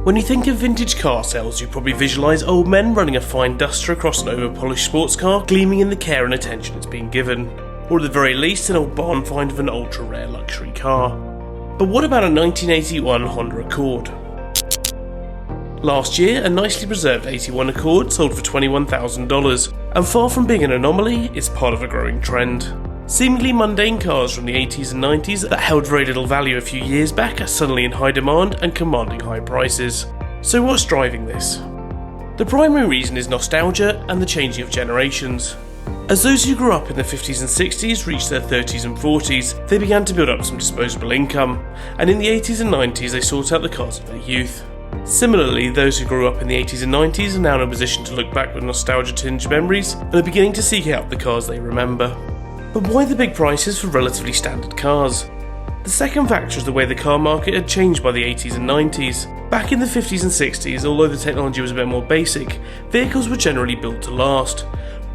When you think of vintage car sales, you probably visualise old men running a fine duster across an over-polished sports car, gleaming in the care and attention it's been given. Or at the very least, an old barn find of an ultra-rare luxury car. But what about a 1981 Honda Accord? Last year, a nicely preserved 81 Accord sold for $21,000, and far from being an anomaly, it's part of a growing trend. Seemingly mundane cars from the 80s and 90s that held very little value a few years back are suddenly in high demand and commanding high prices. So what's driving this? The primary reason is nostalgia and the changing of generations. As those who grew up in the 50s and 60s reached their 30s and 40s, they began to build up some disposable income, and in the 80s and 90s they sought out the cars of their youth. Similarly, those who grew up in the 80s and 90s are now in a position to look back with nostalgia-tinged memories and are beginning to seek out the cars they remember. But why the big prices for relatively standard cars? The second factor is the way the car market had changed by the 80s and 90s. Back in the 50s and 60s, although the technology was a bit more basic, vehicles were generally built to last.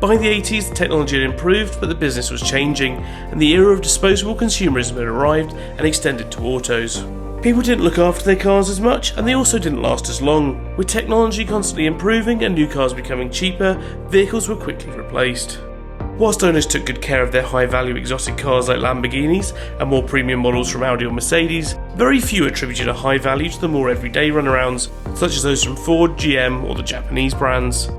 By the 80s, the technology had improved, but the business was changing, and the era of disposable consumerism had arrived and extended to autos. People didn't look after their cars as much, and they also didn't last as long. With technology constantly improving and new cars becoming cheaper, vehicles were quickly replaced. Whilst owners took good care of their high-value exotic cars like Lamborghinis and more premium models from Audi or Mercedes, very few attributed a high value to the more everyday runarounds, such as those from Ford, GM or the Japanese brands.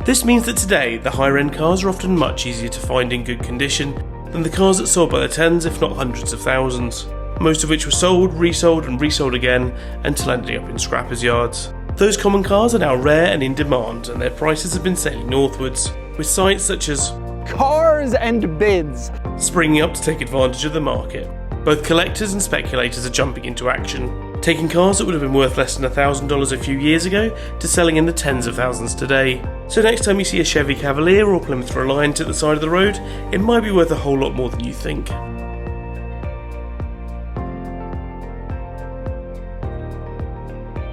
This means that today, the higher-end cars are often much easier to find in good condition than the cars that sold by the tens if not hundreds of thousands, most of which were sold, resold and resold again until ending up in scrappers' yards. Those common cars are now rare and in demand, and their prices have been sailing northwards, with sites such as Cars and Bids springing up to take advantage of the market. Both collectors and speculators are jumping into action, taking cars that would have been worth less than $1,000 a few years ago to selling in the tens of thousands today. So next time you see a Chevy Cavalier or Plymouth Reliant at the side of the road, it might be worth a whole lot more than you think.